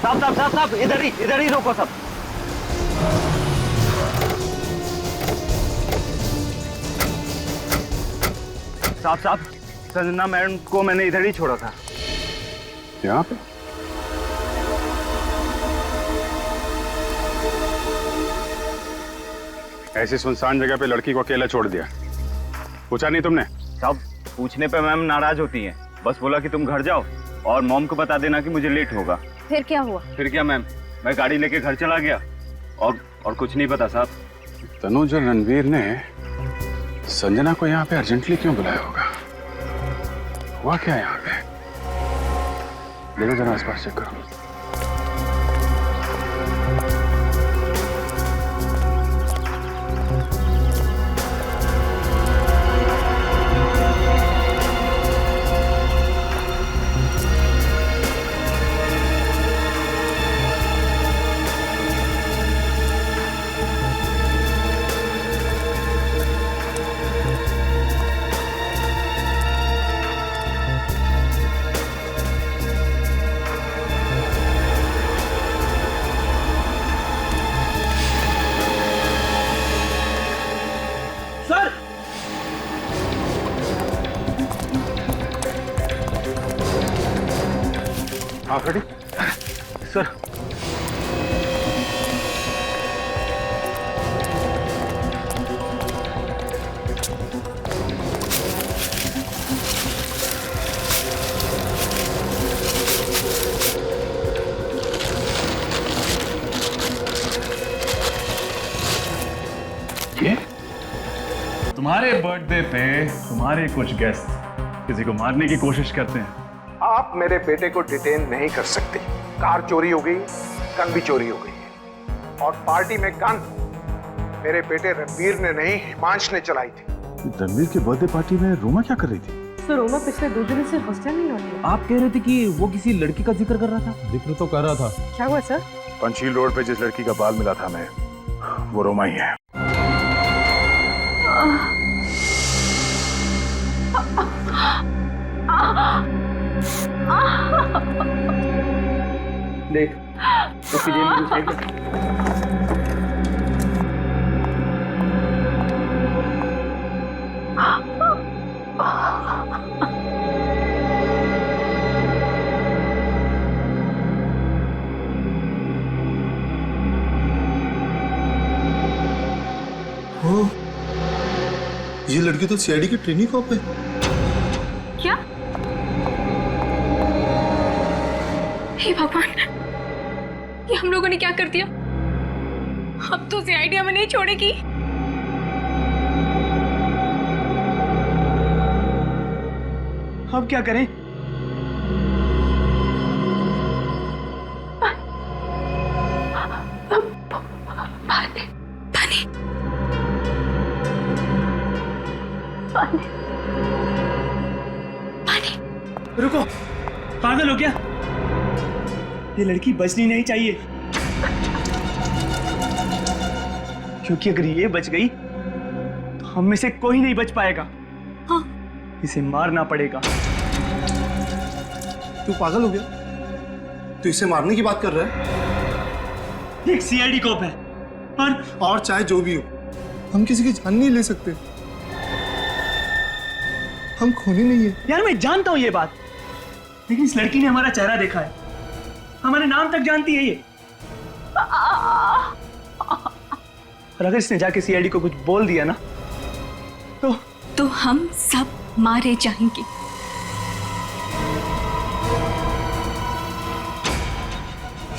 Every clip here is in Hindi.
साहब साहब साहब साहब, इधर ही रोको सब। साहब साहब, संजना मैडम को मैंने इधर ही छोड़ा था। यहाँ पे? ऐसी सुनसान जगह पे लड़की को अकेला छोड़ दिया, पूछा नहीं तुमने? साहब पूछने पे मैम नाराज होती हैं, बस बोला कि तुम घर जाओ और मॉम को बता देना कि मुझे लेट होगा। फिर क्या हुआ? फिर क्या मैम, मैं गाड़ी लेके घर चला गया और कुछ नहीं पता साहब। तनुज और रणवीर ने संजना को यहाँ पे अर्जेंटली क्यों बुलाया होगा? हुआ क्या यहाँ पे? देखो जरा आसपास चेक करो। हाँ खड़ी सर। ये तुम्हारे बर्थडे पे तुम्हारे कुछ गेस्ट किसी को मारने की कोशिश करते हैं। आप मेरे बेटे को डिटेन नहीं कर सकते। कार चोरी हो गई, गन भी चोरी हो गई है और पार्टी में गन मेरे बेटे रणवीर ने नहीं, हिमांश ने चलाई थी। रणवीर की बर्थडे पार्टी में रोमा क्या कर रही थी? सर रोमा पिछले 2 दिन से हॉस्टल नहीं लौटी। आप कह रहे थे कि वो किसी लड़की का जिक्र कर रहा था। जिक्र तो कर रहा था। क्या हुआ सर? पंचशील रोड पे जिस लड़की का बाल मिला था मैं, वो रोमा ही है। देख उसकी जेब में कुछ है क्या? ये लड़की तो सीआईडी की ट्रेनिंग कॉप है। क्या? हे भगवान, ये हम लोगों ने क्या कर दिया? अब तो सीआईडी हमें नहीं छोड़ेगी। अब क्या करें? पानी पानी पानी पानी। रुको, पागल हो क्या? ये लड़की बचनी नहीं चाहिए, क्योंकि अगर ये बच गई तो हम में से कोई नहीं बच पाएगा। हाँ। इसे मारना पड़ेगा। तू पागल हो गया? तू इसे मारने की बात कर रहा है? एक सीआईडी कॉप है और चाहे जो भी हो, हम किसी की जान नहीं ले सकते। हम खूनी नहीं है। यार मैं जानता हूं ये बात, लेकिन इस लड़की ने हमारा चेहरा देखा है, हमारे नाम तक जानती है ये। और अगर इसने जाके सीआईडी को कुछ बोल दिया ना तो हम सब मारे जाएंगे।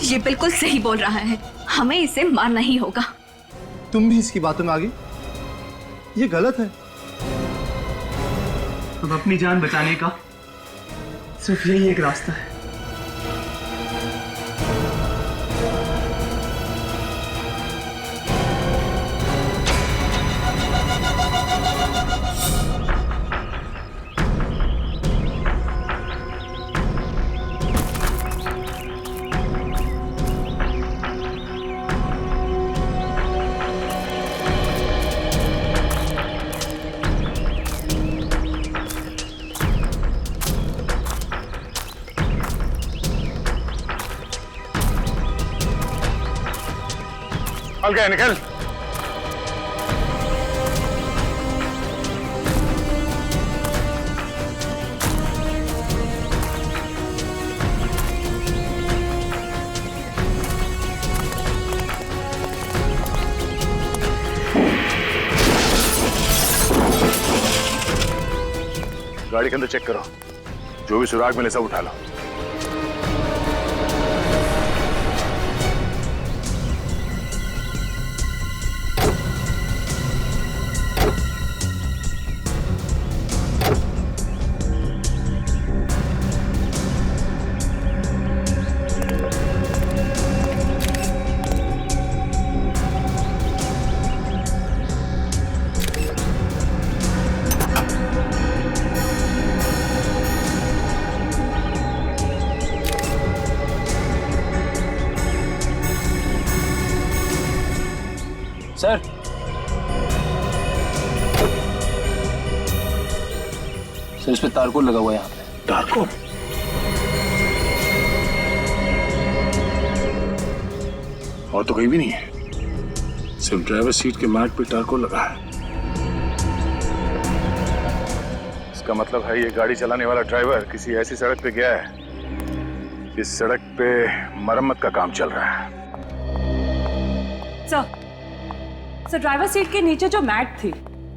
ये बिल्कुल सही बोल रहा है, हमें इसे मारना ही होगा। तुम भी इसकी बातों में आ गई? ये गलत है। अब अपनी जान बचाने का सिर्फ यही एक रास्ता है। निकल गए, निकल। गाड़ी के अंदर चेक करो, जो भी सुराग मिले सब उठा लो। सर, सर इस पे तारकोल लगा हुआ है यहाँ पे। तारकोल? और तो कहीं भी नहीं है, सिर्फ ड्राइवर सीट के मैट पे तारकोल लगा है। इसका मतलब है ये गाड़ी चलाने वाला ड्राइवर किसी ऐसी सड़क पे गया है इस सड़क पे मरम्मत का काम चल रहा है। सर ड्राइवर सीट के नीचे जो मैट थी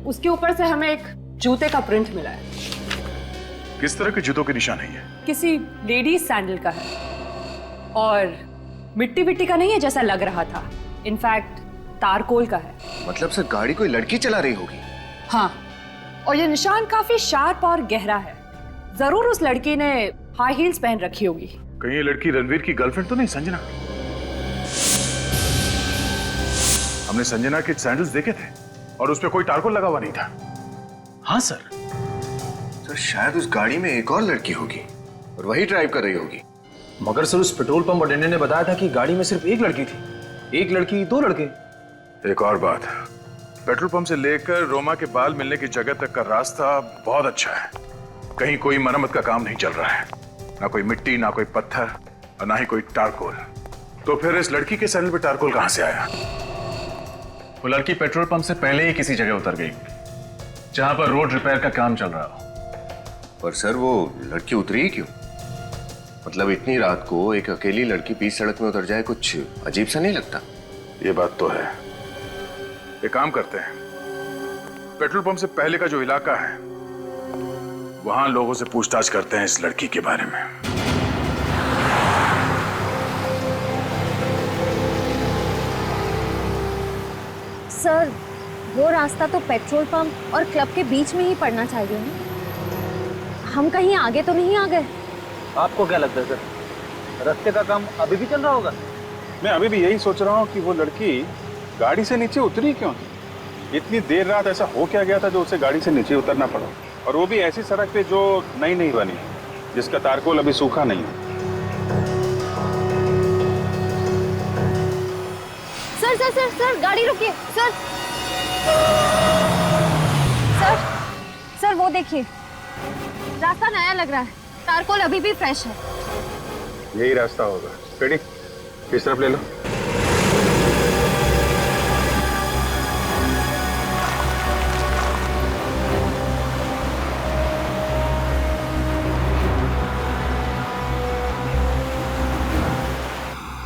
उसके ऊपर से हमें एक जूते का प्रिंट मिला है। किस तरह के जूतों के निशान है ये? किसी लेडीज सैंडल का है और मिट्टी विट्टी का नहीं है जैसा लग रहा था, इनफैक्ट तारकोल का है। मतलब सर गाड़ी कोई लड़की चला रही होगी? हाँ, और ये निशान काफी शार्प और गहरा है। जरूर उस लड़की ने हाई हील्स पहन रखी होगी। कहीं ये लड़की रणवीर की गर्लफ्रेंड तो नहीं संजना? हमने संजना के सैंडल्स देखे थे और उस पे कोई तारकोल लगा हुआ नहीं था। हाँ सर। सर शायद उस गाड़ी में एक और लड़की होगी और वही ड्राइव कर रही होगी। मगर सर उस पेट्रोल पंप अटेंडेंट ने बताया था कि गाड़ी में सिर्फ एक लड़की थी। एक लड़की, दो लड़के। एक और बात, पेट्रोल पंप से लेकर रोमा के बाल मिलने की जगह तक का रास्ता बहुत अच्छा है। कहीं कोई मरम्मत का काम नहीं चल रहा है, ना कोई मिट्टी, ना कोई पत्थर और ना ही कोई तारकोल। तो फिर इस लड़की के सैंडल पे तारकोल कहां से आया? वो लड़की पेट्रोल पंप से पहले ही किसी जगह उतर गई जहां पर रोड रिपेयर का काम चल रहा हो। पर सर वो लड़की उतरी क्यों? मतलब इतनी रात को एक अकेली लड़की बीच सड़क में उतर जाए, कुछ अजीब सा नहीं लगता? ये बात तो है। एक काम करते हैं, पेट्रोल पंप से पहले का जो इलाका है वहां लोगों से पूछताछ करते हैं इस लड़की के बारे में। सर वो रास्ता तो पेट्रोल पंप और क्लब के बीच में ही पड़ना चाहिए ना। हम कहीं आगे तो नहीं आ गए? आपको क्या लगता है सर, रास्ते का काम अभी भी चल रहा होगा? मैं अभी भी यही सोच रहा हूँ कि वो लड़की गाड़ी से नीचे उतरी क्यों थी? इतनी देर रात ऐसा हो क्या गया था जो उसे गाड़ी से नीचे उतरना पड़ा, और वो भी ऐसी सड़क पे जो नई नहीं बनी, जिसका तारकोल अभी सूखा नहीं है। सर सर सर सर गाड़ी रुकिए। सर सर सर वो देखिए, रास्ता नया लग रहा है, तारकोल अभी भी फ्रेश है। यही रास्ता होगा। रेडी, इस तरफ ले लो।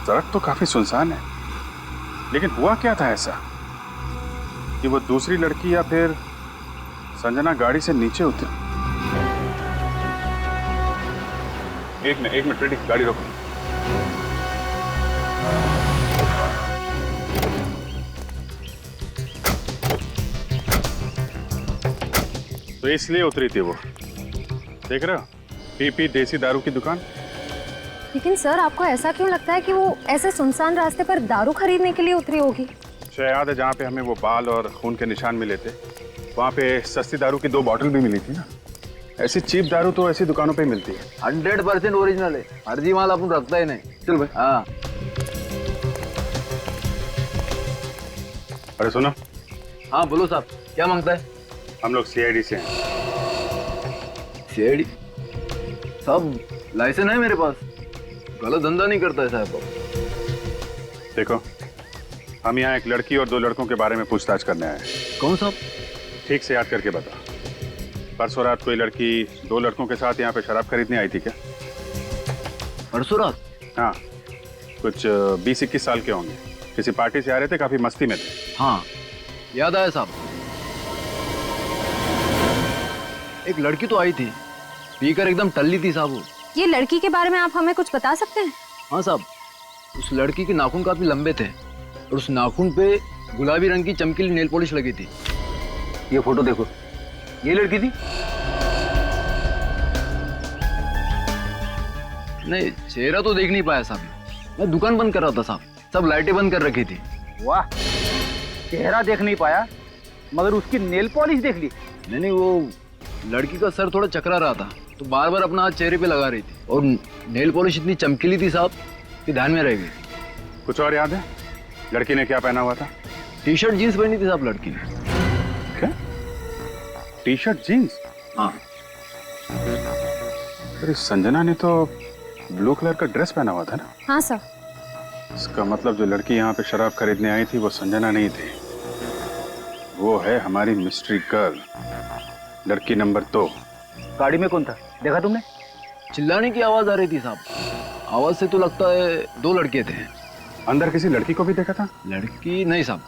सड़क तो काफी सुनसान है, लेकिन हुआ क्या था ऐसा कि वो दूसरी लड़की या फिर संजना गाड़ी से नीचे उतरी? एक मिनट रेडी, गाड़ी रोको। तो इसलिए उतरी थी वो, देख रहे हो, पीपी देसी दारू की दुकान। लेकिन सर आपको ऐसा क्यों लगता है कि वो ऐसे सुनसान रास्ते पर दारू खरीदने के लिए उतरी होगी? याद है जहाँ पे हमें वो बाल और खून के निशान मिले थे, वहाँ पे सस्ती दारू की 2 बॉटल भी मिली थी ना। ऐसी चीप दारू तो ऐसी दुकानों पे ही मिलती है। 100% ओरिजिनल है, फर्जी माल अपन रखता ही नहीं। चल भाई। हाँ अरे सुनो। हाँ बोलो साहब, क्या मांगता है? हम लोग CID से हैं। CID? साहब लाइसेंस है मेरे पास, गलत धंधा नहीं करता है साहब। देखो, हम यहाँ एक लड़की और 2 लड़कों के बारे में पूछताछ करने आए हैं। कौन साहब? ठीक से याद करके बता। परसों रात कोई लड़की 2 लड़कों के साथ यहाँ पे शराब खरीदने आई थी क्या? परसों रात? हाँ, कुछ 20-21 साल के होंगे। किसी पार्टी से आ रहे थे, काफी मस्ती में थे। हाँ, याद आया साहब। एक लड़की तो आई थी, पीकर एकदम टल्ली थी साहब वो। ये लड़की के बारे में आप हमें कुछ बता सकते हैं? हाँ साहब, उस लड़की के नाखून काफी लंबे थे और उस नाखून पे गुलाबी रंग की चमकीली नेल पॉलिश लगी थी। ये फोटो देखो, ये लड़की थी। नहीं, चेहरा तो देख नहीं पाया साहब, मैं दुकान बंद कर रहा था साहब, सब लाइटें बंद कर रखी थी। वाह, चेहरा देख नहीं पाया मगर उसकी नेल पॉलिश देख ली। नहीं, वो लड़की का सर थोड़ा चकरा रहा था तो बार बार अपना हाथ चेहरे पे लगा रही थी और नेल पॉलिश इतनी चमकीली थी साहब कि ध्यान में रह गई। कुछ और याद है? लड़की ने क्या पहना हुआ था? टी-शर्ट जीन्स पहनी थी साहब लड़की ने। क्या? T-shirt jeans? हाँ। अरे संजना ने तो ब्लू कलर का ड्रेस पहना हुआ था ना? हाँ सर। इसका मतलब जो लड़की यहाँ पे शराब खरीदने आई थी वो संजना नहीं थी, वो है हमारी मिस्ट्री गर्ल, लड़की नंबर 2। गाड़ी में कौन था, देखा तुमने? चिल्लाने की आवाज आ रही थी साहब, आवाज से तो लगता है 2 लड़के थे। अंदर किसी लड़की को भी देखा था? लड़की नहीं साहब।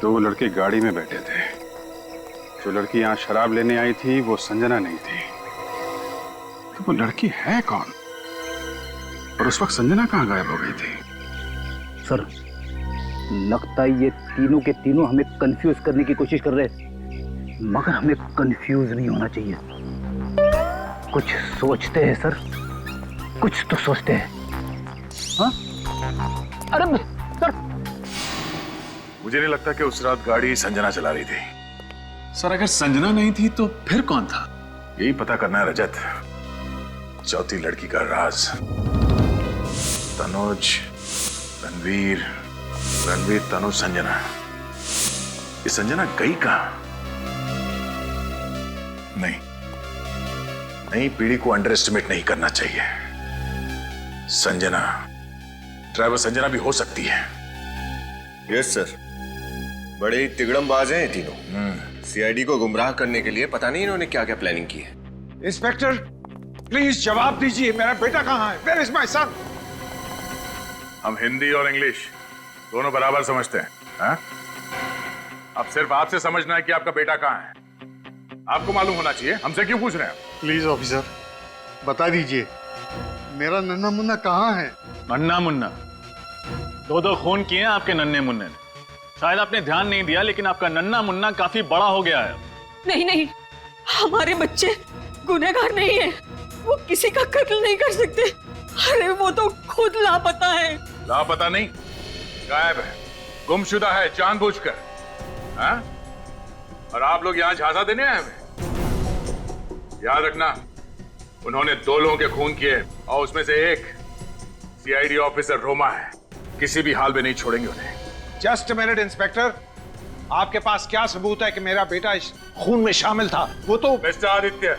2 लड़के गाड़ी में बैठे थे। जो लड़की यहाँ शराब लेने आई थी वो संजना नहीं थी, तो वो लड़की है कौन? और उस वक्त संजना कहाँ गायब हो गई थी? सर, लगता है ये तीनों के तीनों हमें कंफ्यूज करने की कोशिश कर रहे हैं, मगर हमें कंफ्यूज नहीं होना चाहिए। कुछ सोचते हैं सर, कुछ तो सोचते हैं। हाँ? अरे सर, मुझे नहीं लगता कि उस रात गाड़ी संजना चला रही थी। सर, अगर संजना नहीं थी तो फिर कौन था? यही पता करना है रजत। चौथी लड़की का राज। तनुज, रणवीर, तनुज, संजना। ये संजना गई कहां? नई पीढ़ी को अंडर एस्टिमेट नहीं करना चाहिए। संजना, ड्राइवर संजना भी हो सकती है। यस सर, बड़े ही तिगड़मबाज हैं ये तीनों। सीआईडी को गुमराह करने के लिए पता नहीं इन्होंने क्या क्या प्लानिंग की है। इंस्पेक्टर, प्लीज जवाब दीजिए, मेरा बेटा कहाँ है? Where is my son? हम हिंदी और इंग्लिश दोनों बराबर समझते हैं। हा? अब सिर्फ आपसे समझना है कि आपका बेटा कहाँ है। आपको मालूम होना चाहिए, हमसे क्यों पूछ रहे हैं? प्लीज ऑफिसर, बता दीजिए मेरा नन्हा मुन्ना कहाँ है? नन्ना मुन्ना? 2 खून किए हैं आपके नन्हे मुन्ने ने। शायद आपने ध्यान नहीं दिया, लेकिन आपका नन्ना मुन्ना काफी बड़ा हो गया है। नहीं नहीं, हमारे बच्चे गुनहगार नहीं है, वो किसी का कत्ल नहीं कर सकते। अरे वो तो खुद लापता है। लापता नहीं, गायब है, गुमशुदा है जानबूझकर। हाँ? और आप लोग यहाँ झांसा देने आए हैं? याद रखना, उन्होंने 2 लोगों के खून किए और उसमें से एक सीआईडी ऑफिसर रोमा है। किसी भी हाल में नहीं छोड़ेंगे उन्हें। जस्ट अ मिनट इंस्पेक्टर, आपके पास क्या सबूत है कि मेरा बेटा इस खून में शामिल था? वो तो मिस्टर आदित्य,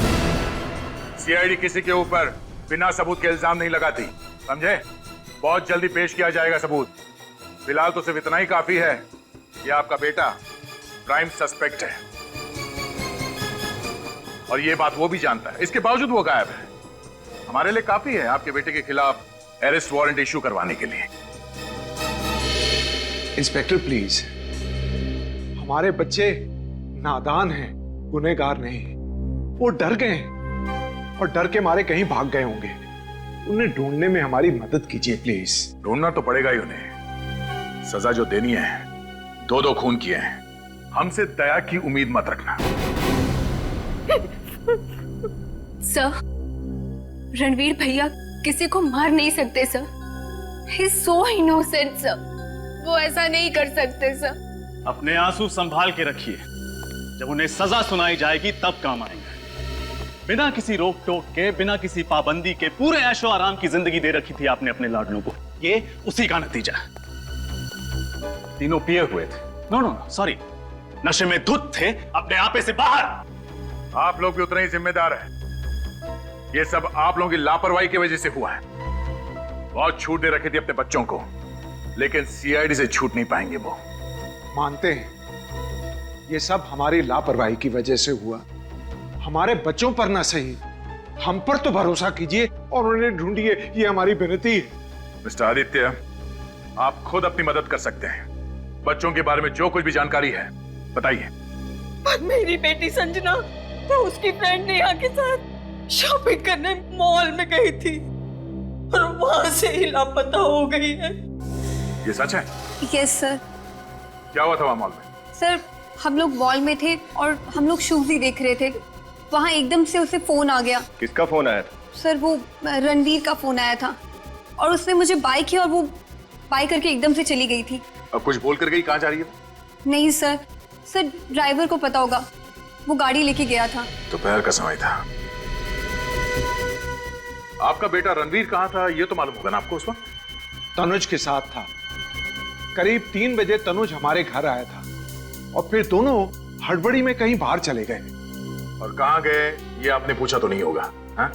सीआईडी किसी के ऊपर बिना सबूत के इल्जाम नहीं लगाती, समझे? बहुत जल्दी पेश किया जाएगा सबूत। फिलहाल तो सिर्फ इतना ही काफी है कि आपका बेटा प्राइम सस्पेक्ट है और ये बात वो भी जानता है। इसके बावजूद वो गायब है। हमारे लिए काफी है आपके बेटे के खिलाफ अरेस्ट वारंट इश्यू करवाने के लिए। इंस्पेक्टर प्लीज, हमारे बच्चे नादान हैं, गुनहगार नहीं। वो डर गए हैं और डर के मारे कहीं भाग गए होंगे। उन्हें ढूंढने में हमारी मदद कीजिए प्लीज। ढूंढना तो पड़ेगा ही उन्हें। सजा जो देनी है, 2 खून किए हैं। हमसे दया की उम्मीद मत रखना। सर, रणवीर भैया किसी को मार नहीं सकते sir. He's so innocent sir, वो ऐसा नहीं कर सकते सर। अपने आंसू संभाल के रखिए, जब उन्हें सजा सुनाई जाएगी तब काम आएंगे। बिना किसी रोक टोक के, बिना किसी पाबंदी के पूरे ऐशो आराम की जिंदगी दे रखी थी आपने अपने लाडलों को। ये उसी का नतीजा है। तीनों पिए हुए थे, नो सॉरी, नशे में धुत थे, अपने आपे से बाहर। आप लोग भी उतने ही जिम्मेदार हैं। ये सब आप लोगों की लापरवाही की वजह से हुआ है। बहुत छूट दे रखी थी अपने बच्चों को, लेकिन सीआईडी से छूट नहीं पाएंगे वो। मानते हैं ये सब हमारी लापरवाही की वजह से हुआ। हमारे बच्चों पर ना सही, हम पर तो भरोसा कीजिए और उन्हें ढूंढिए, ये हमारी विनती है। मिस्टर आदित्य, आप खुद अपनी मदद कर सकते हैं। बच्चों के बारे में जो कुछ भी जानकारी है बताइए। पर मेरी बेटी संजना वो उसकी फ्रेंड नेहा के साथ शॉपिंग करने मॉल में गई थी और वहां से ही लापता हो गई है। ये सच है? Yes sir. क्या हुआ था वहां मॉल में? सर हम लोग मॉल में थे और हम लोग शूज ही देख रहे थे, वहां एकदम से उसे फोन आ गया। किसका फोन आया था? सर वो रणवीर का फोन आया था और उसने मुझे बाय किया और वो बाय करके एकदम से चली गई थी। अब कुछ बोल कर गई? कहाँ जा रही है? नहीं सर, सर ड्राइवर को पता होगा, वो गाड़ी लेके गया था। दोपहर का समय था। आपका बेटा रणवीर कहाँ था ये तो मालूम होगा ना आपको उस वक्त? तनुज के साथ था। करीब 3 बजे तनुज हमारे घर आया था और फिर दोनों हड़बड़ी में कहीं बाहर चले गए। और कहाँ गए ये आपने पूछा तो नहीं होगा? हाँ?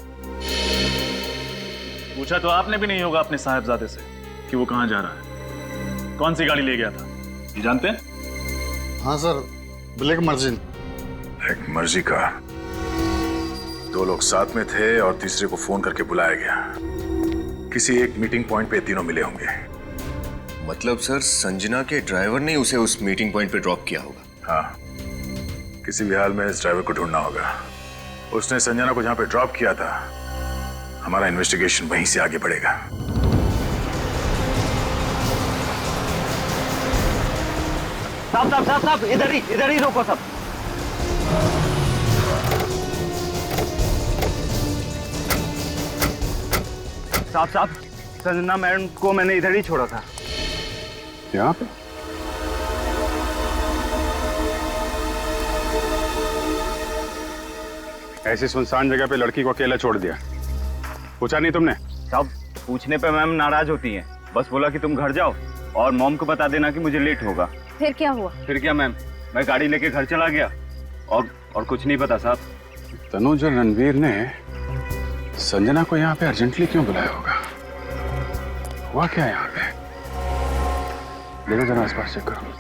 पूछा तो आपने भी नहीं होगा अपने साहबजादे से कि वो कहाँ जा रहा है, कौन सी गाड़ी ले गया था, ये जानते हैं? हाँ सर, ब्लैक मर्जिन। ब्लैक मर्जी का 2 लोग साथ में थे और तीसरे को फोन करके बुलाया गया। किसी एक मीटिंग पॉइंट पे तीनों मिले होंगे। मतलब सर संजना के ड्राइवर ने उसे उस मीटिंग पॉइंट पे ड्रॉप किया होगा? हाँ, किसी भी हाल में इस ड्राइवर को ढूंढना होगा। उसने संजना को जहां पे ड्रॉप किया था, हमारा इन्वेस्टिगेशन वहीं से आगे बढ़ेगा। साहब इधर ही रोको सब। साहब संजना मैडम को मैंने इधर ही छोड़ा था। यहाँ पे? ऐसी सुनसान जगह पे लड़की को अकेला छोड़ दिया, पूछा नहीं तुमने? साहब पूछने पे मैम नाराज होती हैं, बस बोला कि तुम घर जाओ और मॉम को बता देना कि मुझे लेट होगा। फिर क्या हुआ? फिर क्या मैम, मैं गाड़ी लेके घर चला गया और कुछ नहीं पता साहब। तनुज और रणवीर ने संजना को यहाँ पे अर्जेंटली क्यों बुलाया होगा? हुआ क्या यहाँ पे? देखो जरा आसपास चेक करो।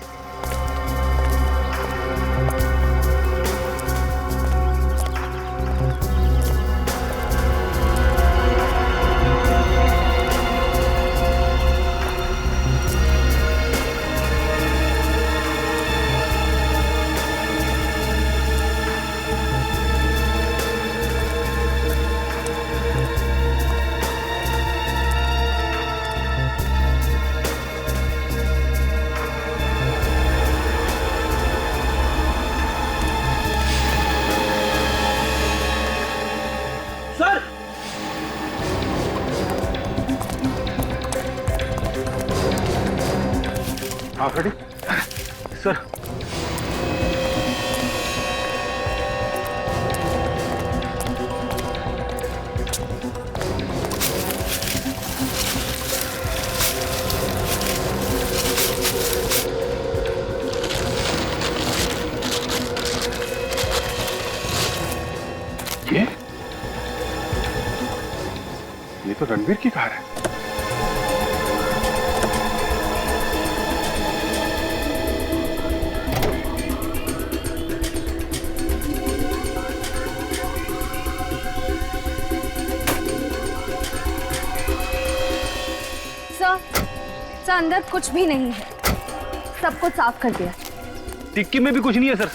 आप रेडी? सर ये तो रणवीर की कार है। सर अंदर कुछ भी नहीं है, सब कुछ साफ कर दिया। टिक्की में भी कुछ नहीं है सर।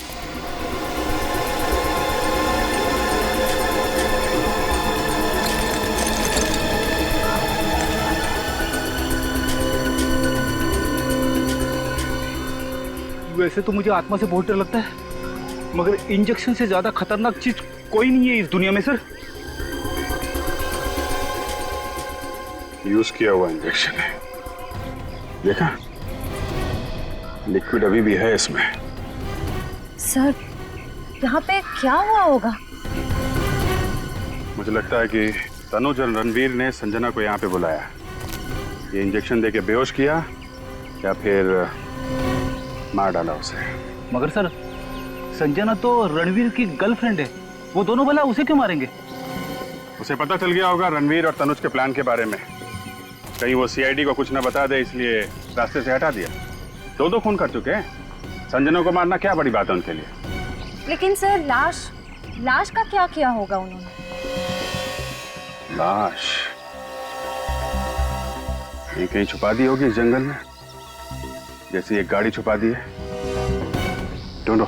वैसे तो मुझे आत्मा से बहुत डर लगता है, मगर इंजेक्शन से ज्यादा खतरनाक चीज कोई नहीं है इस दुनिया में सर। यूज किया हुआ इंजेक्शन है, देखा? लिक्विड अभी भी है इसमें। सर यहाँ पे क्या हुआ होगा? मुझे लगता है कि तनुज और रणवीर ने संजना को यहाँ पे बुलाया, ये इंजेक्शन देके बेहोश किया या फिर मार डाला उसे। मगर सर संजना तो रणवीर की गर्लफ्रेंड है, वो दोनों भला उसे क्यों मारेंगे? उसे पता चल गया होगा रणवीर और तनुज के प्लान के बारे में, कहीं वो सीआईडी को कुछ ना बता दे इसलिए रास्ते से हटा दिया। दो खून कर चुके हैं। संजना को मारना क्या बड़ी बात है उनके लिए। लेकिन सर लाश का क्या किया होगा उन्होंने? लाश ये कहीं छुपा दी होगी इस जंगल में, जैसे एक गाड़ी छुपा दी है। ढूंढो।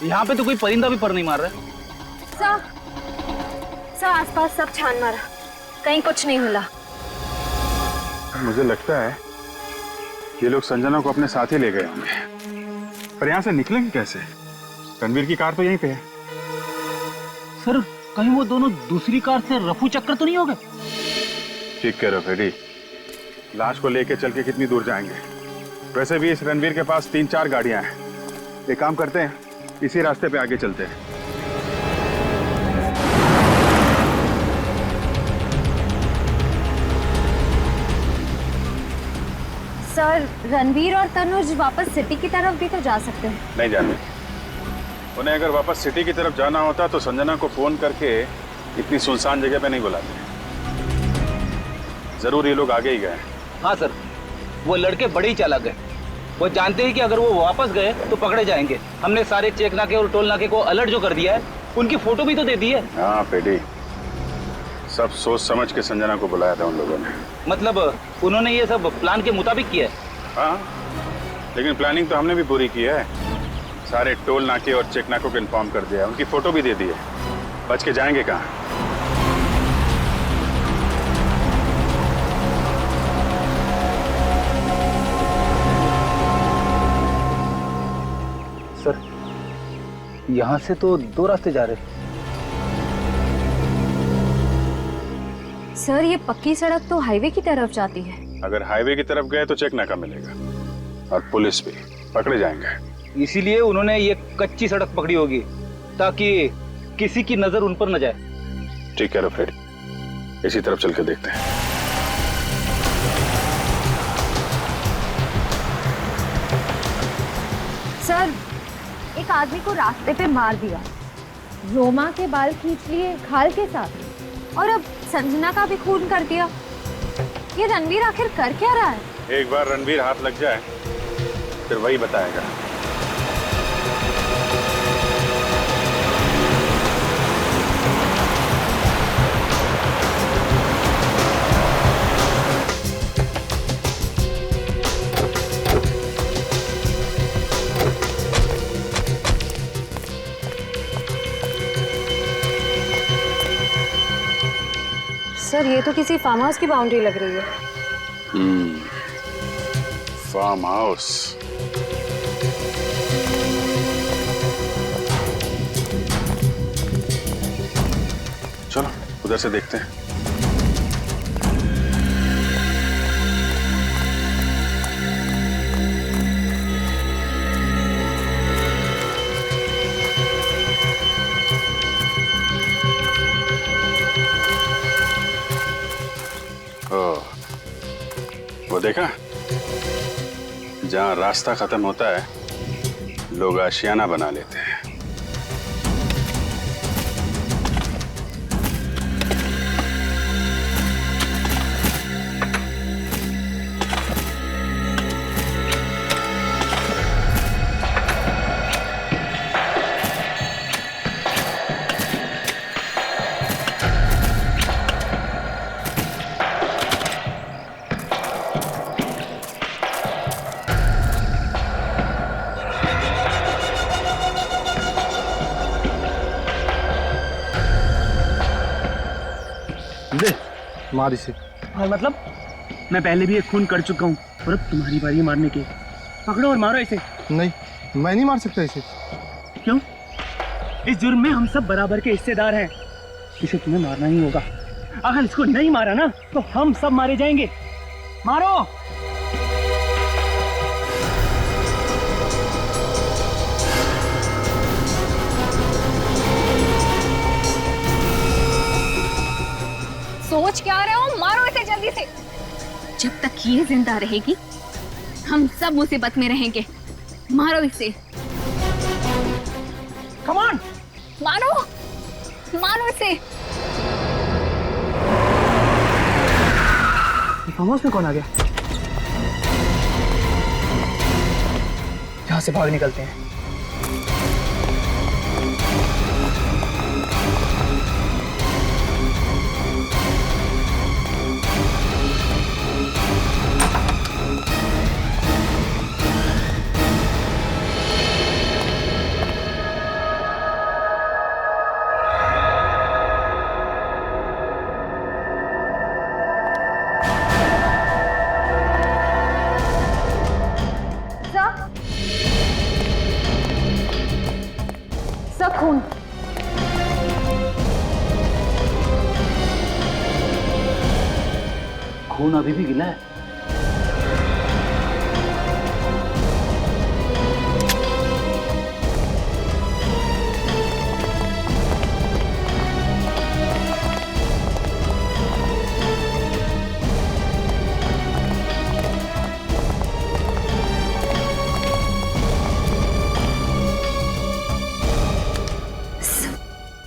यहाँ पे तो कोई परिंदा भी पर नहीं मार रहा है। सर आसपास सब छान मारा, कहीं कुछ नहीं मिला। मुझे लगता है ये लोग संजना को अपने साथ ही ले गए होंगे, पर यहाँ से निकलेंगे कैसे? रणवीर की कार तो यहीं पे है। सर कहीं वो दोनों दूसरी कार से रफू चक्कर तो नहीं हो गए? ठीक कह रहे हो फेडी, लाश को लेके चल के कितनी दूर जाएंगे? वैसे भी इस रणवीर के पास 3-4 गाड़ियां हैं। एक काम करते हैं, इसी रास्ते पे आगे चलते हैं। सर रणवीर और तनुज वापस सिटी की तरफ भी तो जा सकते हैं। नहीं जाने, उन्हें अगर वापस सिटी की तरफ जाना होता तो संजना को फोन करके इतनी सुनसान जगह पे नहीं बुलाते। जरूर ये लोग आगे ही गए। हाँ सर, वो लड़के बड़े ही चालाक है। वो जानते हैं कि अगर वो वापस गए तो पकड़े जाएंगे। हमने सारे चेक नाके और टोल नाके को अलर्ट जो कर दिया है, उनकी फोटो भी तो दे दी है। हाँ पेडी, सब सोच समझ के संजना को बुलाया था उन लोगों ने। मतलब उन्होंने ये सब प्लान के मुताबिक किया है? हाँ, लेकिन प्लानिंग तो हमने भी पूरी की है। सारे टोल नाके और चेक नाकों को इन्फॉर्म कर दिया, उनकी फोटो भी दे दी है। बच के जाएंगे कहाँ? सर यहाँ से तो 2 रास्ते जा रहे हैं। सर ये पक्की सड़क तो हाईवे की तरफ जाती है। अगर हाईवे की तरफ गए तो चेक नाका मिलेगा और पुलिस भी, पकड़े जाएंगे। इसीलिए उन्होंने ये कच्ची सड़क पकड़ी होगी ताकि किसी की नजर उन पर न जाए। ठीक है फ्रेड, इसी तरफ चल के देखते हैं। सर एक आदमी को रास्ते पे मार दिया, रोमा के बाल खींच लिए खाल के साथ, और अब संजना का भी खून कर दिया। ये रणवीर आखिर कर क्या रहा है? एक बार रणवीर हाथ लग जाए फिर वही बताएगा। सर ये तो किसी फार्म हाउस की बाउंड्री लग रही है। Farm house. चलो उधर से देखते हैं। वो देखा, जहाँ रास्ता खत्म होता है लोग आशियाना बना लेते हैं। मार इसे। हाँ मतलब मैं पहले भी एक खून कर चुका हूँ और अब तुम्हारी बारी मारने की। पकड़ो और मारो इसे। नहीं, मैं नहीं मार सकता इसे। क्यों? इस जुर्म में हम सब बराबर के हिस्सेदार हैं। इसे तुम्हें मारना ही होगा। अगर इसको नहीं मारा ना तो हम सब मारे जाएंगे। मारो। सोच क्या रहे हो? मारो इसे जल्दी से। जब तक ये जिंदा रहेगी हम सब मुसीबत में रहेंगे। मारो इसे। Come on. मारो मारो इसे। फार्म हाउस में कौन आ गया? यहाँ से भाग निकलते हैं। सब खून। खून अभी भी गिला है।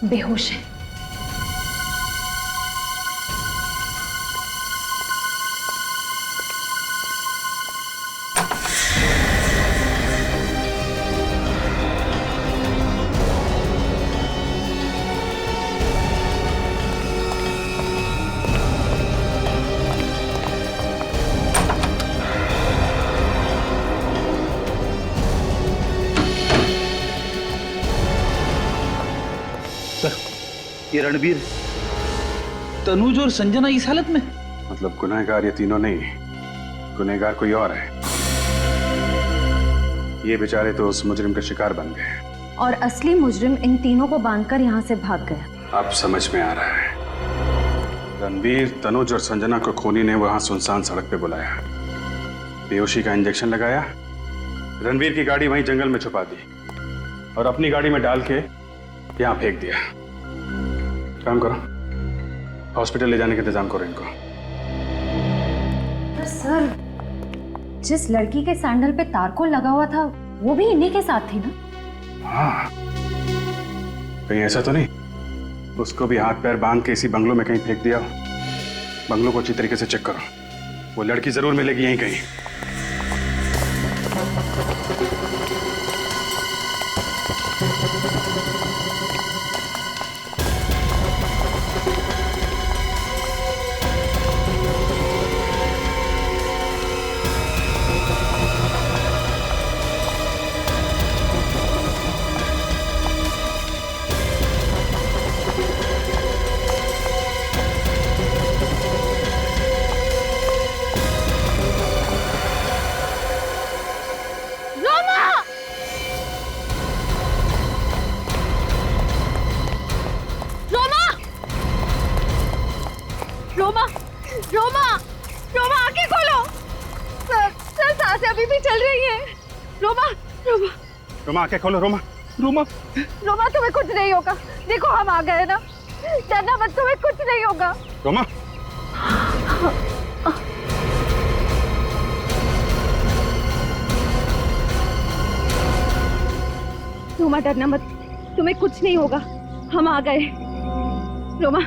बेहोश है। ये रणवीर, तनुज और संजना इस हालत में? मतलब गुनहगार ये तीनों नहीं, गुनहगार कोई और है। ये बेचारे तो उस मुजरिम का शिकार बन गए और असली मुजरिम इन तीनों को बांधकर यहाँ से भाग गया। अब समझ में आ रहा है। रणवीर, तनुज और संजना को खूनी ने वहां सुनसान सड़क पे बुलाया, बेहोशी का इंजेक्शन लगाया, रणवीर की गाड़ी वहीं जंगल में छुपा दी और अपनी गाड़ी में डाल के यहाँ फेंक दिया। काम करो, हॉस्पिटल ले जाने का इंतजाम करो इनको। पर सर, जिस लड़की के सैंडल पे तारकोल लगा हुआ था वो भी इन्हीं के साथ थी ना? हाँ, कहीं ऐसा तो नहीं उसको भी हाथ पैर बांध के इसी बंगलों में कहीं फेंक दिया? बंगलों को अच्छी तरीके से चेक करो, वो लड़की जरूर मिलेगी यहीं कहीं। रोमा, रोमा, रोमा आंखें खोलो। सर सांसें अभी भी चल रही हैं। रोमा, रोमा, रोमा आंखें खोलो। रोमा, रोमा, रोमा तुम्हें कुछ नहीं होगा। देखो हम आ गए ना, डरना मत, तुम्हें कुछ नहीं होगा। रोमा, रोमा डरना मत, तुम्हें कुछ नहीं होगा, हम आ गए। रोमा,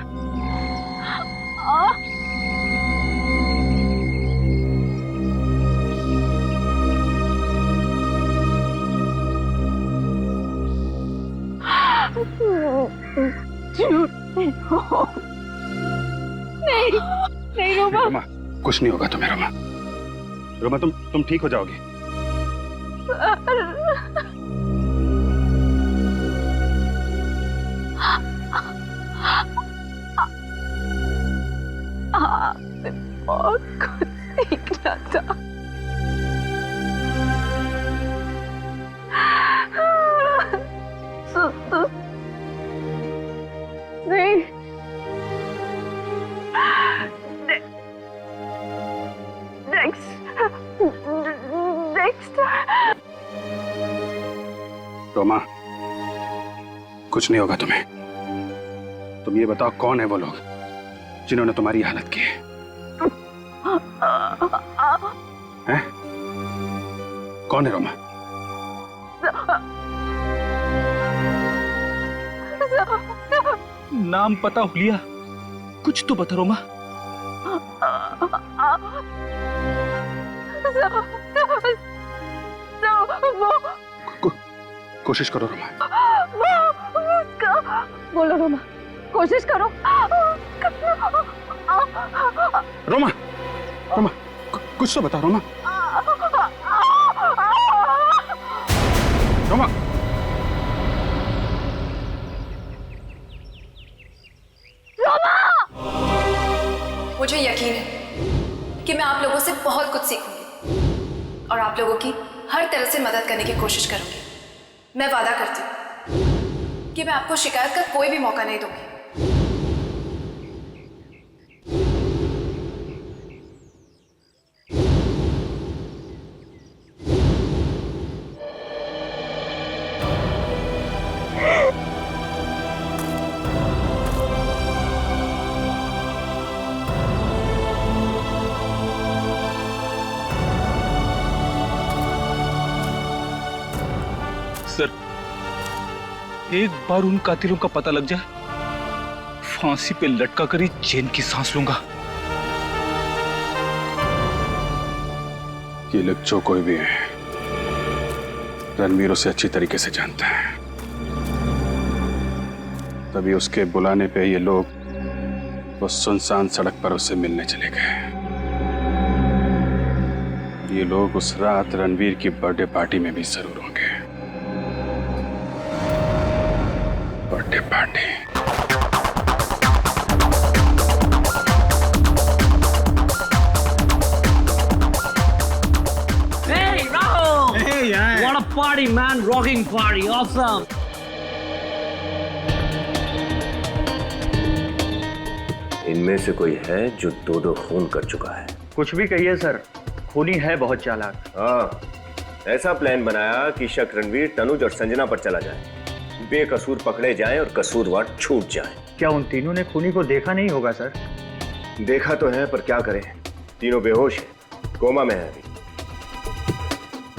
नहीं नहीं रोमा, रोमा कुछ नहीं होगा तुम्हें। रोमा, रोमा तुम ठीक हो जाओगी। बहुत कुछ सीखना था। नहीं, रोमा, कुछ नहीं होगा तुम्हें। तुम ये बताओ कौन है वो लोग जिन्होंने तुम्हारी हालत की है? हैं? कौन है रोमा? नाम पता हुलिया, कुछ तो बता रोमा। कोशिश करो रोमा। बोलो रोमा, कोशिश करो। रोमा, रोमा, कुछ तो बता रोमा। रोमा, मुझे यकीन है कि मैं आप लोगों से बहुत कुछ सीखूंगी और आप लोगों की हर तरह से मदद करने की कोशिश करूंगी। मैं वादा करती हूँ कि मैं आपको शिकायत का कोई भी मौका नहीं दूंगी। सर, एक बार उन कातिलों का पता लग जाए, फांसी पे लटका कर ही चैन की सांस लूंगा। ये लोग जो कोई भी है, रणवीर उसे अच्छी तरीके से जानता है। तभी उसके बुलाने पे ये लोग वो सुनसान सड़क पर उससे मिलने चले गए। ये लोग उस रात रणवीर की बर्थडे पार्टी में भी जरूर होंगे। Birthday party. Hey, Rahul! Hey, yeah. What a party, man! Rocking party, awesome! इनमें से कोई है जो दो खून कर चुका है? कुछ भी कहिए सर, खूनी है बहुत चालाक। हाँ, ऐसा प्लान बनाया कि शक रणवीर, तनुज और संजना पर चला जाए, बेकसूर पकड़े जाएं और कसूरवार छूट जाएं। क्या उन तीनों ने खूनी को देखा नहीं होगा सर? देखा तो है, पर क्या करें, तीनों बेहोश हैं, कोमा में है अभी।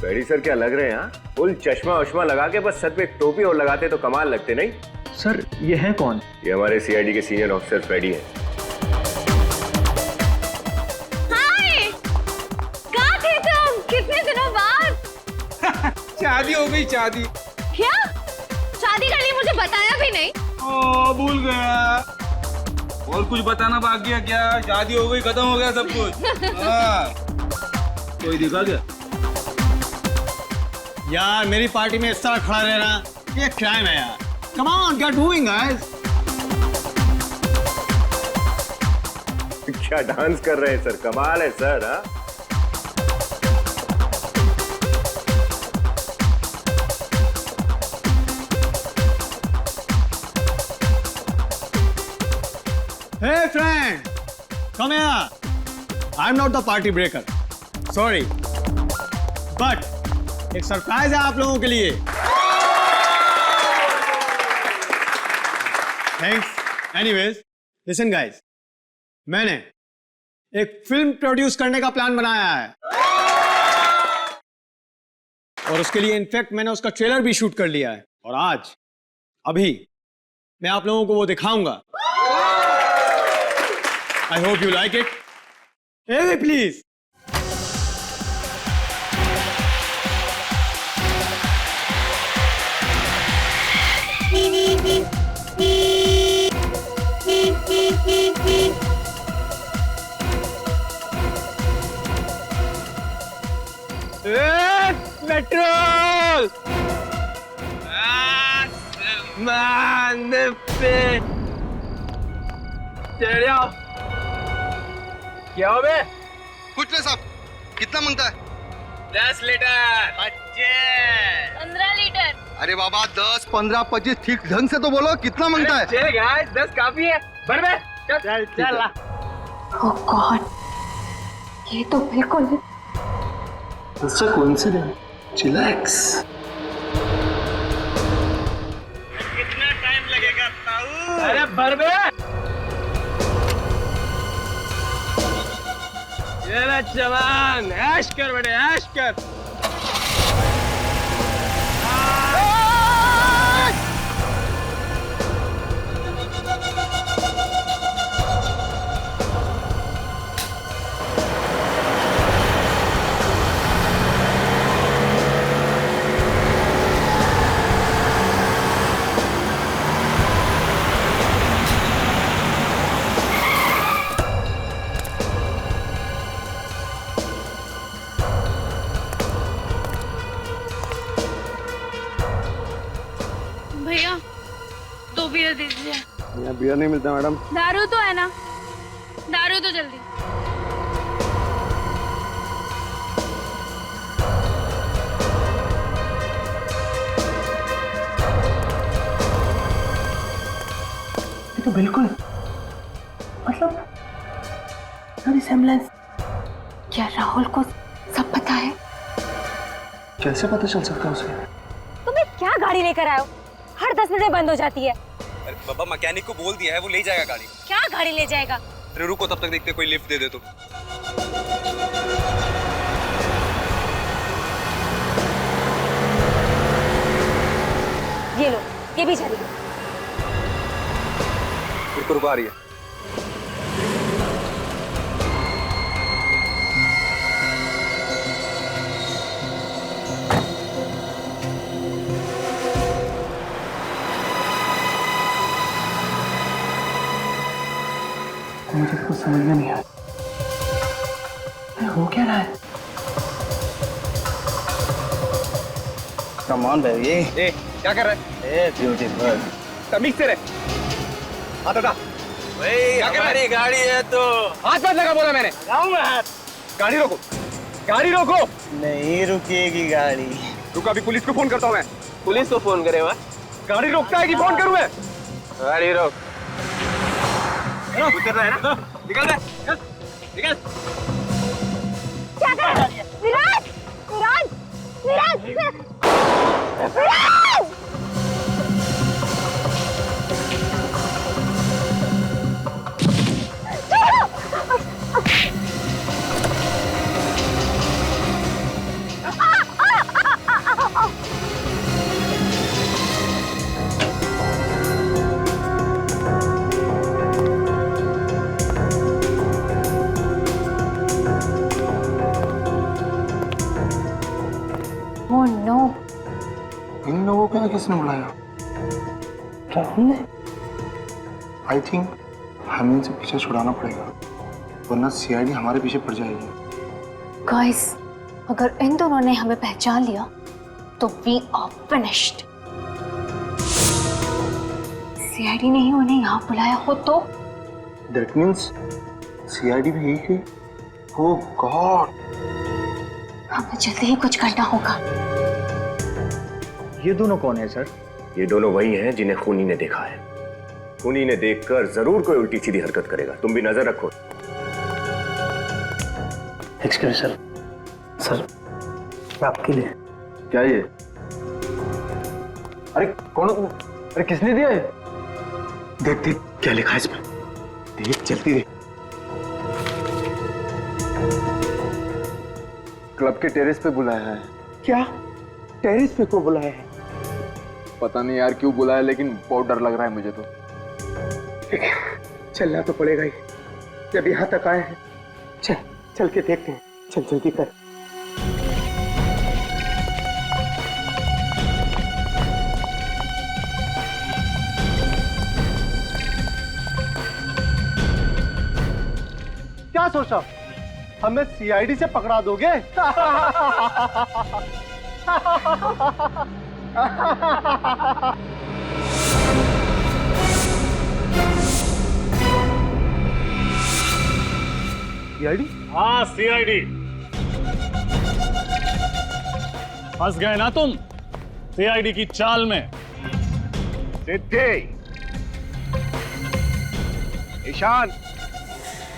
बेड़ी सर क्या लग रहे हैं? हाँ, फुल चश्मा वश्मा लगा के बस सर पे एक टोपी और लगाते तो कमाल लगते नहीं? सर ये है कौन? ये हमारे सीआईडी के सीनियर ऑफिसर फ्रेडी हैं। हाय, कहाँ थे तुम? कितने दिनों बाद? शादी हो गई, शादी। क्या? शादी कर ली, मुझे बताया भी नहीं। ओ, भूल गया। और कुछ बताना बाकी है क्या? शादी हो गई, खत्म हो गया सब कुछ। हाँ। कोई दिखा क्या? यार मेरी पार्टी में इस तरह खड़ा रहना ये क्राइम है यार। Come on, get moving, guys. क्या डांस कर रहे हैं सर, कमाल है सर। हाँ, Hey friend, come here. I'm not the party breaker. Sorry, but एक सरप्राइज है आप लोगों के लिए। Thanks. Anyways, listen guys, मैंने एक फिल्म प्रोड्यूस करने का प्लान बनाया है और उसके लिए इनफैक्ट मैंने उसका ट्रेलर भी शूट कर लिया है और आज अभी मैं आप लोगों को वो दिखाऊंगा। I hope you like it. Hey, please. Petrol क्या हो बे? कुछ नहीं साहब, कितना मांगता है? 10 लीटर। 15 लीटर। अरे बाबा 10, 15, 25 ठीक ढंग से तो बोलो, कितना मांगता है? चल गाइस, 10 काफी है। भर बे। चल चल। ओह गॉड, ये तो बिल्कुल It's a coincidence. Chillax. कितना टाइम लगेगा ताऊ? अरे बरबे! ये ले जवान, ऐश कर बेटे, ऐश कर। भैया 2 बियर दीजिए। यहाँ बियर नहीं मिलता मैडम। दारू तो है ना, दारू तो जल्दी। ये तो बिल्कुल मतलब रिसेम्बलेंस। क्या राहुल को सब पता है? कैसे पता चल सकता है उसे? तुम्हें क्या गाड़ी लेकर आए हो? हर 10 मिनट में बंद हो जाती है। अरे बाबा मैकेनिक को बोल दिया है, वो ले जाएगा गाड़ी। क्या गाड़ी ले जाएगा? अरे रुको, तब तक देखते कोई लिफ्ट दे दे तो। ये लो, ये भी चलेगी। रुको रुको, आ रही है। मुझे तो कुछ समझ में नहीं आया, हो क्या रहा है? Come on baby. ए क्या कर रहा है? ए ब्यूटीफुल, तमीज से रहे। हाथ हटा। क्या कर रहा है? गाड़ी है तो हाथ मत लगा, बोला मैंने। लगाऊंगा हाथ। गाड़ी रोको, गाड़ी रोको। नहीं रुकेगी गाड़ी। रुको, अभी पुलिस को फोन करता हूँ मैं। पुलिस को फोन करे? गाड़ी रोकता है कि फोन करूँ मैं? गाड़ी रोक। उतर रहा है ना? निकल रहा है, निकल। क्या कर रहा है? विराज! विराज! विराज! विराज! Oh no! इन लोगों को किसने बुलाया? राहुल ने? आई थिंक हमें इनसे पीछे छुड़ाना पड़ेगा, वरना सीआईडी हमारे पीछे पड़ जाएगी। गाइस, अगर इन दोनों ने हमें पहचान लिया तो वी आर फिनिश्ड। सीआईडी ने ही उन्हें यहाँ बुलाया हो तो? दैट मीन्स सीआईडी भी यही है। ओह गॉड! हमें जल्दी ही कुछ करना होगा। ये दोनों कौन है सर? ये दोनों वही हैं जिन्हें खूनी ने देखा है। खूनी ने देखकर जरूर कोई उल्टी सीधी हरकत करेगा, तुम भी नजर रखो। एक्सक्यूज सर, सर आपके लिए। क्या ये? अरे कौन? अरे किसने दिया है? देख देख क्या लिखा है इसमें, देख जल्दी देख। क्लब के टेरेस पे बुलाया है। क्या? टेरेस पे क्यों बुलाया है? पता नहीं यार क्यों बुलाया, लेकिन बहुत डर लग रहा है मुझे तो। चलना तो पड़ेगा ही, जब यहाँ तक आए हैं। चल चल के देखते हैं, चल जल्दी कर। क्या सोचा हमें सीआईडी से पकड़ा दोगे? सीआईडी? हाँ सीआईडी। फंस गए ना तुम सीआईडी की चाल में। सिद्धि, ईशान,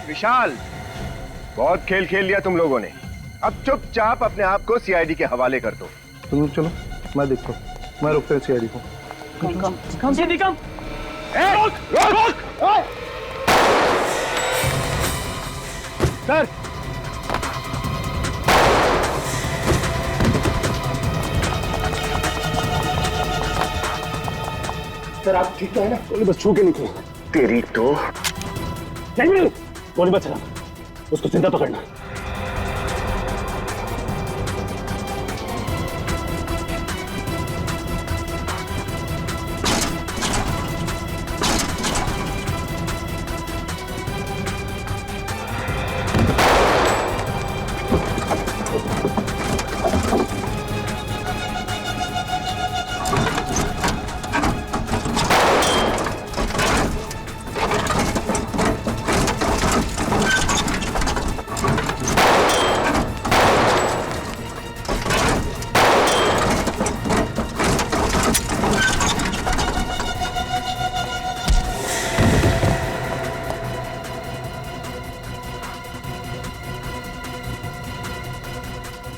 विशाल, बहुत खेल खेल लिया तुम लोगों ने। अब चुपचाप अपने आप को सीआईडी के हवाले कर दो। तुम लोग चलो, मैं देखता हूँ, मैं रोकते हैं सीआईडी को। सर सर आप ठीक तो है ना? गोली बस छू के निकलो। तेरी तो नहीं, गोली मत चला, उसको जिंदा पकड़ना।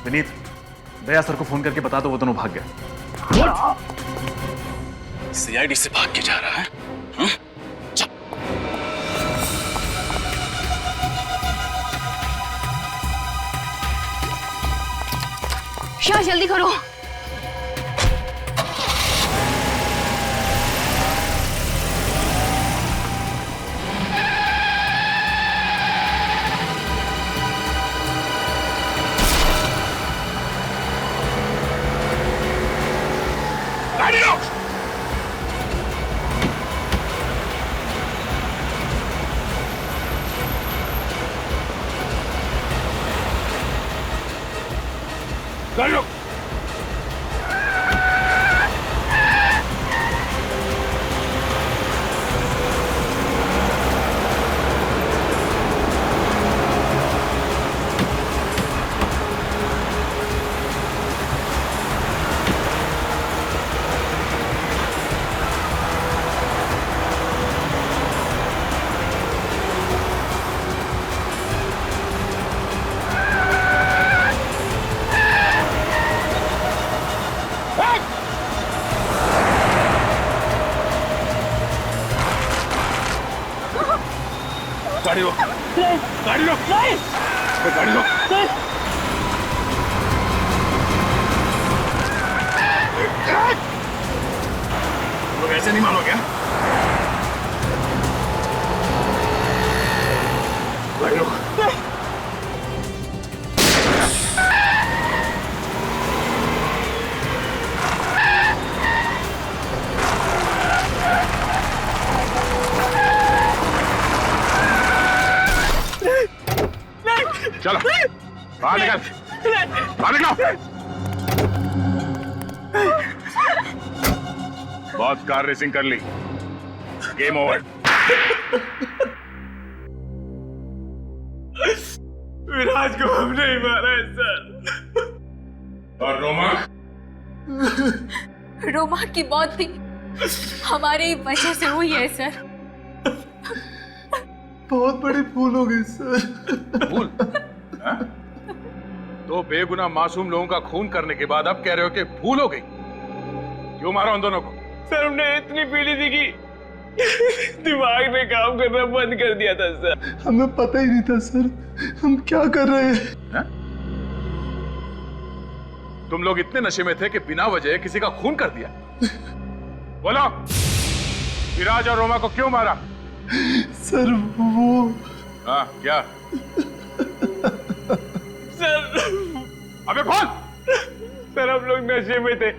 विनीत, दया सर को फोन करके बता दो वो दोनों भाग गए। सीआईडी से भाग के जा रहा है? शाह जल्दी करो। गाड़ी रोक, गाड़ी रोक, गाड़ी रोक। लोग ऐसे नहीं मानो क्या? गाड़ी रोक। चलो बाहर निकल, बाहर निकलो। बहुत कार रेसिंग कर ली, गेम ओवर। विराज को हमने ही मारा है सर। और रोमा? रोमा की मौत भी हमारी वजह से हुई है सर। बहुत बड़ी भूल हो गई सर। भूल? दो बेगुनाह मासूम लोगों का खून करने के बाद अब कह रहे हो कि भूल हो गई? क्यों मारा उन दोनों को? सर हमने इतनी पीली थी कि दिमाग ने काम करना बंद कर दिया था सर। हमें पता ही नहीं था सर हम क्या कर रहे हैं। तुम लोग इतने नशे में थे कि बिना वजह किसी का खून कर दिया। बोलो, विराज और रोमा को क्यों मारा? सर वो हाँ क्या? सर अबे बोल। सर हम लोग नशे में थे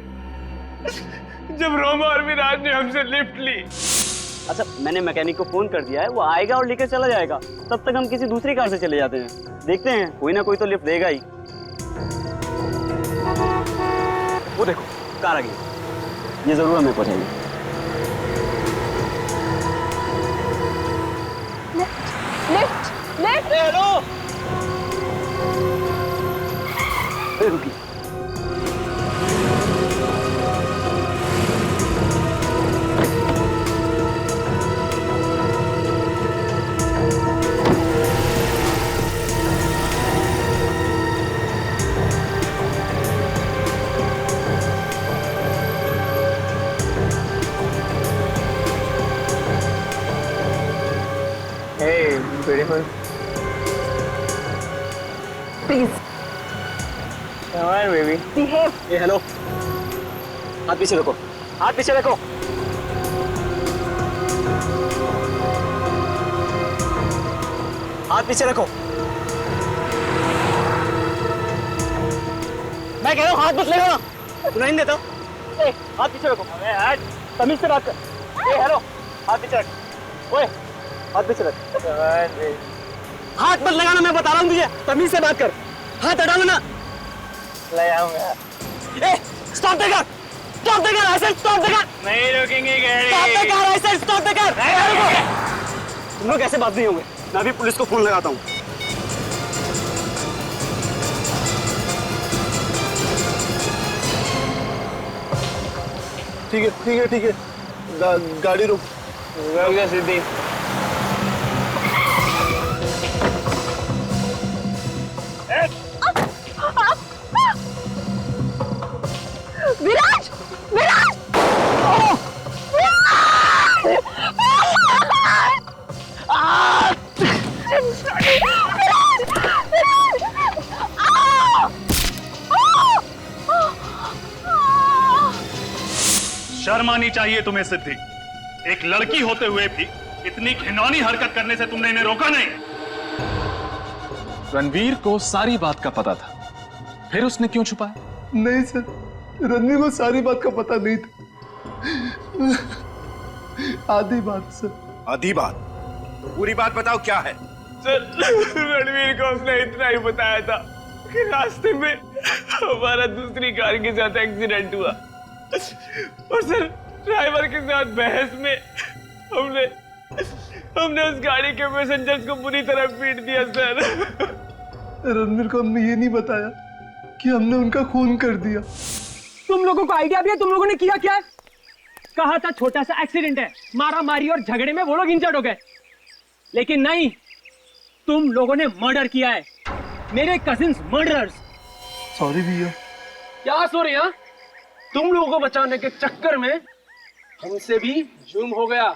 जब रोमा और विराज ने हमसे लिफ्ट ली। अच्छा, मैंने मैकेनिक को फोन कर दिया है, वो आएगा और लेकर चला जाएगा। तब तक हम किसी दूसरी कार से चले जाते हैं। देखते हैं, कोई ना कोई तो लिफ्ट देगा ही। वो देखो कार आ गई, ये जरूर हमें पहुंचाएगी। Lift lift. हेलो, रुकी। Please baby behave. ये हेलो, हाथ पीछे रखो, हाथ पीछे रखो। हाथ पीछे रखो। मैं कह रहा हूँ हाथ मत लगाना, सुनाई नहीं देता। ए, हाथ पीछे रखो। तमीज से बात कर। ए हेलो, हाथ पीछे रख। ओए, हाथ पीछे रख। हाथ मत लगाना, मैं बता रहा हूँ तुझे। तमीज से बात कर, हाथ हटा लो ना। लगाऊंगा। ए, stop the car, stop the car, ऐसे स्टॉप द कार। नहीं रुकेंगे गाड़ी। स्टॉप द कार, ऐसे स्टॉप द कार। तुम लोग ऐसे बात नहीं होंगे, मैं अभी पुलिस को फोन लगाता हूँ। ठीक है ठीक है ठीक है, गाड़ी रुक गया सीधी। विराज, विराज, शर्म आनी चाहिए तुम्हें सिद्धि। एक लड़की होते हुए भी इतनी घिनौनी हरकत करने से तुमने इन्हें रोका नहीं। रणवीर को सारी बात का पता था, फिर उसने क्यों छुपाया? नहीं सर, रणवीर को सारी बात का पता नहीं था, आधी बात सर। आधी बात? तो पूरी बात बताओ, क्या है? सर रणवीर को हमने इतना ही बताया था कि रास्ते में हमारा दूसरी कार के साथ एक्सीडेंट हुआ और सर ड्राइवर के साथ बहस में हमने उस गाड़ी के पैसेंजर्स को बुरी तरह पीट दिया सर। रणवीर को हमने ये नहीं बताया कि हमने उनका खून कर दिया। तुम लोगों को आइडिया भी है तुम लोगों ने किया क्या? कहा था छोटा सा एक्सीडेंट है, मारा मारी और झगड़े में वो लोग इंजर्ड हो गए, लेकिन नहीं, तुम लोगों ने मर्डर किया है, मेरे कजिन्स मर्डरर्स। सॉरी भैया। क्या सॉरी? हाँ, तुम लोगों को बचाने के चक्कर में हमसे भी जुर्म हो गया।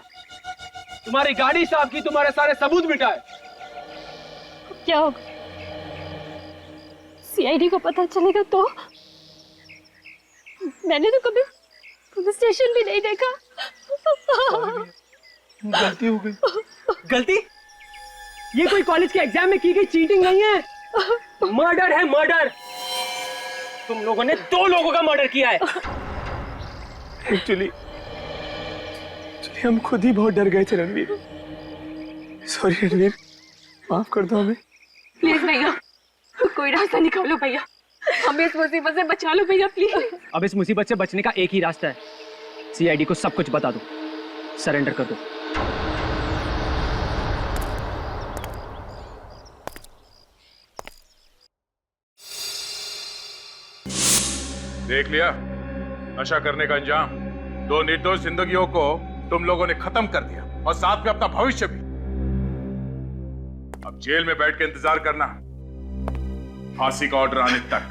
तुम्हारी गाड़ी साहब की, तुम्हारे सारे सबूत मिटाए। क्या होगा? सीआईडी को पता चलेगा तो? मैंने तो कभी पुलिस स्टेशन भी नहीं देखा। गलती हो गई। गलती? ये कोई कॉलेज के एग्जाम में की गई चीटिंग नहीं है, मर्डर है, मर्डर। तुम लोगों ने 2 लोगों का मर्डर किया है। एक्चुअली हम खुद ही बहुत डर गए थे रणवीर। सॉरी रणवीर, माफ कर दो हमें। प्लीज भैया, कोई रास्ता निकालो भैया, हमें इस मुसीबत से बचा लो भैया प्लीज। अब इस मुसीबत से बचने का एक ही रास्ता है, सीआईडी को सब कुछ बता दो, सरेंडर कर दो। देख लिया नशा करने का अंजाम। 2 निर्दोष जिंदगियों को तुम लोगों ने खत्म कर दिया और साथ में अपना भविष्य भी। अब जेल में बैठ के इंतजार करना फांसी का ऑर्डर आने तक।